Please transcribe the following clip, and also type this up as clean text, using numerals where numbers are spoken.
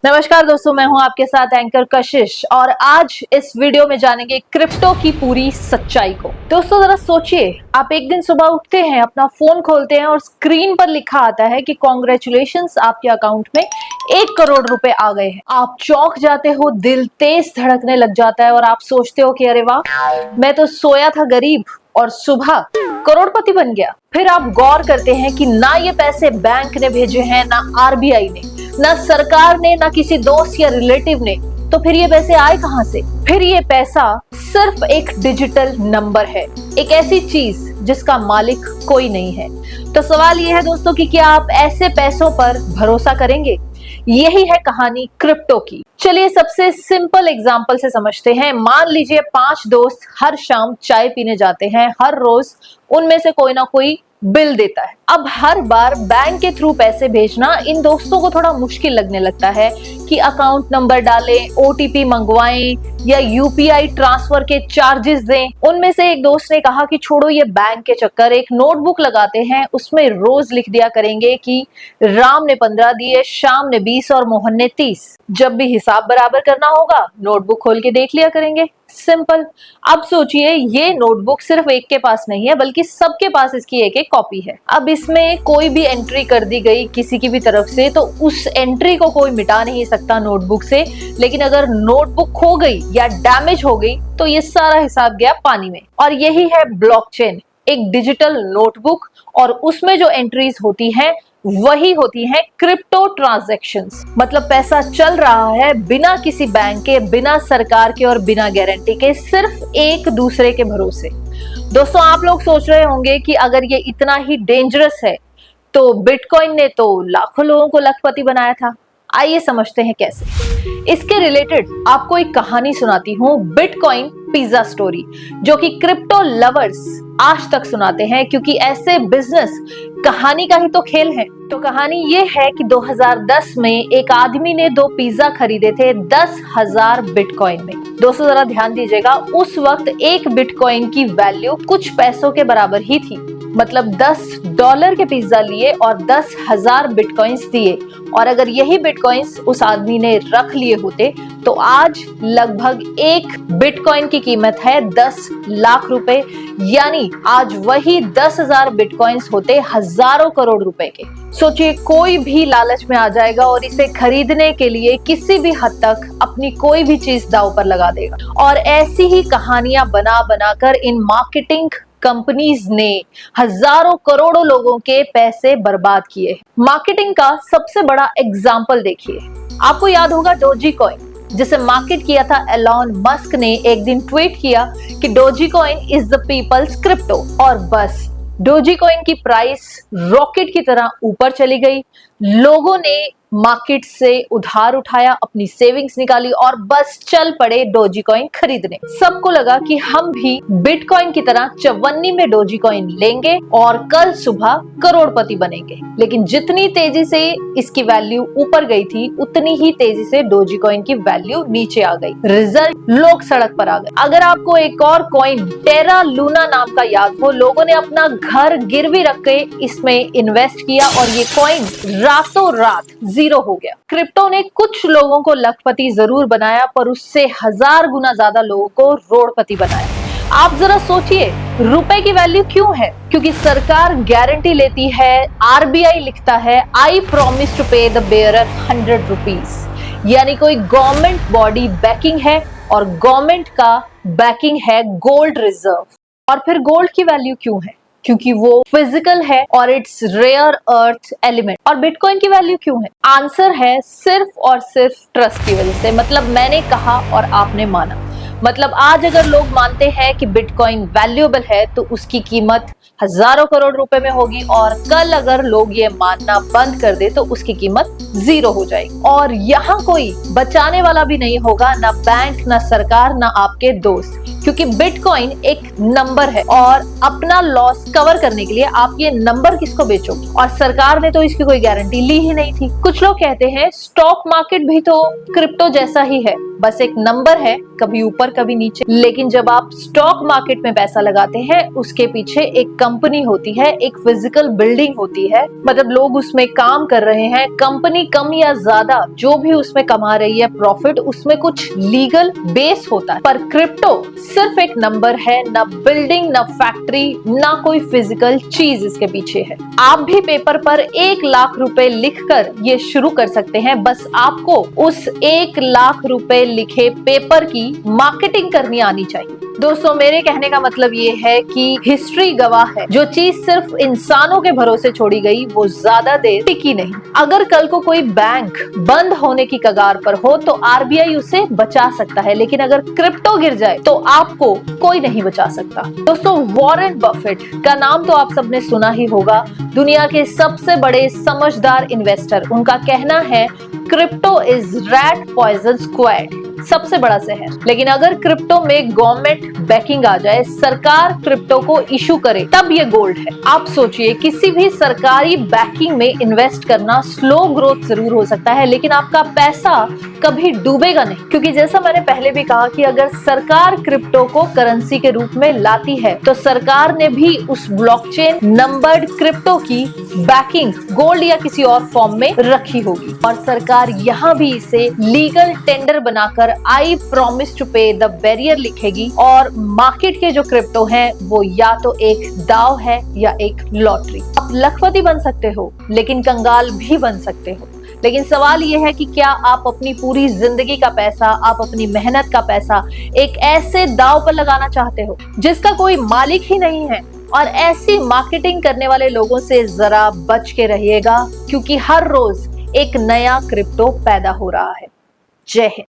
नमस्कार दोस्तों, मैं हूं आपके साथ एंकर कशिश और आज इस वीडियो में जानेंगे क्रिप्टो की पूरी सच्चाई को। दोस्तों जरा सोचिए, आप एक दिन सुबह उठते हैं, अपना फोन खोलते हैं और स्क्रीन पर लिखा आता है कि कॉन्ग्रेचुलेशंस, आपके अकाउंट में 1 करोड़ रुपए आ गए हैं। आप चौंक जाते हो, दिल तेज धड़कने लग जाता है और आप सोचते हो कि अरे वाह, मैं तो सोया था गरीब और सुबह करोड़पति बन गया। फिर आप गौर करते हैं कि ना ये पैसे बैंक ने भेजे हैं, ना आरबीआई ने, ना सरकार ने, ना किसी दोस्त या रिलेटिव ने। तो फिर ये पैसे आए कहां से? फिर ये पैसा सिर्फ एक डिजिटल नंबर है, एक ऐसी चीज जिसका मालिक कोई नहीं है। तो सवाल ये है दोस्तों कि क्या आप ऐसे पैसों पर भरोसा करेंगे? यही है कहानी क्रिप्टो की। चलिए सबसे सिंपल एग्जांपल से समझते हैं। मान लीजिए 5 दोस्त हर शाम चाय पीने जाते हैं, हर रोज उनमें से कोई ना कोई बिल देता है। अब हर बार बैंक के थ्रू पैसे भेजना इन दोस्तों को थोड़ा मुश्किल लगने लगता है कि अकाउंट नंबर डालें, ओटीपी मंगवाएं या यूपीआई ट्रांसफर के चार्जेस दें। उनमें से एक दोस्त ने कहा कि छोड़ो ये बैंक के चक्कर, एक नोटबुक लगाते हैं, उसमें रोज लिख दिया करेंगे कि राम ने 15 दिए, श्याम ने 20 और मोहन ने 30। जब भी हिसाब बराबर करना होगा नोटबुक खोल के देख लिया करेंगे। सिंपल। अब सोचिए, ये नोटबुक सिर्फ एक के पास नहीं है बल्कि सबके पास इसकी एक एक कॉपी है। अब इसमें कोई भी एंट्री कर दी गई किसी की भी तरफ से तो उस एंट्री को कोई मिटा नहीं सकता नोटबुक से, लेकिन अगर नोटबुक खो गई या डैमेज हो गई तो ये सारा हिसाब गया पानी में। और यही है ब्लॉकचेन, एक डिजिटल नोटबुक, और उसमें जो एंट्रीज होती हैं वही होती हैं क्रिप्टो ट्रांजैक्शंस। मतलब पैसा चल रहा है बिना किसी बैंक के, बिना सरकार के और बिना गारंटी के, सिर्फ एक दूसरे के भरोसे। दोस्तों आप लोग सोच रहे होंगे कि अगर ये इतना ही डेंजरस है तो बिटकॉइन ने तो लाखों लोगों को लखपति बनाया था। आइए समझते हैं कैसे। इसके रिलेटेड आपको एक कहानी सुनाती हूँ, बिटकॉइन पिज्जा स्टोरी, जो कि क्रिप्टो लवर्स आज तक सुनाते हैं, क्योंकि ऐसे बिजनेस कहानी का ही तो खेल है। तो कहानी ये है कि 2010 में एक आदमी ने 2 पिज्जा खरीदे थे 10,000 बिटकॉइन में। दोस्तों जरा ध्यान दीजिएगा, उस वक्त एक बिटकॉइन की वैल्यू कुछ पैसों के बराबर ही थी। मतलब $10 के पिज्जा लिए और 10,000 बिटकॉइंस दिए, और अगर यही बिटकॉइंस उस आदमी ने रख लिए होते तो आज लगभग एक बिटकॉइन की कीमत है 10 लाख रुपए, यानी आज वही 10,000 बिटकॉइंस होते हजारों करोड़ रुपए के। सोचिए, कोई भी लालच में आ जाएगा और इसे खरीदने के लिए किसी भी हद तक अपनी कोई भी चीज दांव पर लगा देगा। और ऐसी ही कहानियां बना बनाकर इन मार्केटिंग कंपनीज ने हजारों करोड़ों लोगों के पैसे बर्बाद किए। मार्केटिंग का सबसे बड़ा एग्जाम्पल देखिए, आपको याद होगा डोजी कॉइन, जिसे मार्केट किया था एलॉन मस्क ने। एक दिन ट्वीट किया कि Dogecoin is the people's crypto, और बस डोजी कॉइन की प्राइस रॉकेट की तरह ऊपर चली गई। लोगों ने मार्केट से उधार उठाया, अपनी सेविंग्स निकाली और बस चल पड़े डोजी कॉइन खरीदने। सबको लगा कि हम भी बिटकॉइन की तरह चवन्नी में डोजी कॉइन लेंगे और कल सुबह करोड़पति बनेंगे। लेकिन जितनी तेजी से इसकी वैल्यू ऊपर गई थी उतनी ही तेजी से डोजी कॉइन की वैल्यू नीचे आ गई। रिजल्ट, लोग सड़क पर आ गए। अगर आपको एक और कॉइन टेरा लूना नाम का याद हो, लोगों ने अपना घर गिरवी रख के इसमें इन्वेस्ट किया और ये कॉइन रातों रात जीरो हो गया। क्रिप्टो ने कुछ लोगों को लखपति जरूर बनाया, पर उससे 1000 गुना ज्यादा लोगों को रोड़पति बनाया। आप जरा सोचिए, रुपए की वैल्यू क्यों है? क्योंकि सरकार गारंटी लेती है, आरबीआई लिखता है आई प्रॉमिस टू पे द बेयरर 100 रुपीज, यानी कोई गवर्नमेंट बॉडी बैकिंग है, और गवर्नमेंट का बैकिंग है गोल्ड रिजर्व। और फिर गोल्ड की वैल्यू क्यों है? क्योंकि वो फिजिकल है और इट्स रेयर अर्थ एलिमेंट। और बिटकॉइन की वैल्यू क्यों है? आंसर है सिर्फ और सिर्फ ट्रस्ट की वजह से। मतलब मैंने कहा और आपने माना। मतलब आज अगर लोग मानते हैं कि बिटकॉइन वैल्यूएबल है तो उसकी कीमत हजारों करोड़ रुपए में होगी, और कल अगर लोग ये मानना बंद कर दे तो उसकी कीमत 0 हो जाएगी। और यहाँ कोई बचाने वाला भी नहीं होगा, ना बैंक, ना सरकार, ना आपके दोस्त, क्योंकि बिटकॉइन एक नंबर है और अपना लॉस कवर करने के लिए आप ये नंबर किसको बेचोगे? और सरकार ने तो इसकी कोई गारंटी ली ही नहीं थी। कुछ लोग कहते हैं स्टॉक मार्केट भी तो क्रिप्टो जैसा ही है, बस एक नंबर है, कभी ऊपर ऊपर कभी नीचे, लेकिन जब आप स्टॉक मार्केट में पैसा लगाते हैं उसके पीछे एक कंपनी होती है, एक फिजिकल बिल्डिंग होती है, मतलब लोग उसमें काम कर रहे हैं। कंपनी कम या ज्यादा जो भी उसमें कमा रही है प्रॉफिट, उसमें कुछ लीगल बेस होता है। पर क्रिप्टो सिर्फ एक नंबर है, ना बिल्डिंग, ना फैक्ट्री, ना कोई फिजिकल चीज इसके पीछे है। आप भी पेपर पर 1 लाख रुपए लिखकर ये शुरू कर सकते हैं। बस आपको उस 1 लाख रुपए लिखे पेपर की मार्केटिंग करनी आनी चाहिए। दोस्तों, मेरे कहने का मतलब ये है कि हिस्ट्री गवाह है, जो चीज सिर्फ इंसानों के भरोसे छोड़ी गई वो ज्यादा देर टिकी नहीं। अगर कल को कोई बैंक बंद होने की कगार पर हो तो आरबीआई उसे बचा सकता है, लेकिन अगर क्रिप्टो गिर जाए तो आपको कोई नहीं बचा सकता। दोस्तों, वॉरेन बफेट का नाम तो आप सबने सुना ही होगा, दुनिया के सबसे बड़े समझदार इन्वेस्टर। उनका कहना है crypto is rat poison squared, सबसे बड़ा शहर। लेकिन अगर क्रिप्टो में गवर्नमेंट बैकिंग आ जाए, सरकार क्रिप्टो को इशू करे, तब ये गोल्ड है। आप सोचिए, किसी भी सरकारी बैकिंग में इन्वेस्ट करना स्लो ग्रोथ जरूर हो सकता है, लेकिन आपका पैसा कभी डूबेगा नहीं, क्योंकि जैसा मैंने पहले भी कहा कि अगर सरकार क्रिप्टो को करेंसी के रूप में लाती है तो सरकार ने भी उस ब्लॉकचेन नंबर्ड क्रिप्टो की बैकिंग गोल्ड या किसी और फॉर्म में रखी होगी, और सरकार यहाँ भी इसे लीगल टेंडर बनाकर आई प्रॉमिस टू पे द बैरियर लिखेगी। और मार्केट के जो क्रिप्टो हैं वो या तो एक दाव है या एक लॉटरी। आप लखपति बन सकते हो लेकिन कंगाल भी बन सकते हो। लेकिन सवाल यह है कि क्या आप अपनी पूरी जिंदगी का पैसा, आप अपनी मेहनत का पैसा एक ऐसे दाव पर लगाना चाहते हो जिसका कोई मालिक ही नहीं है? और ऐसी मार्केटिंग करने वाले लोगों से जरा बच के रहिएगा, क्योंकि हर रोज एक नया क्रिप्टो पैदा हो रहा है। जय हिंद।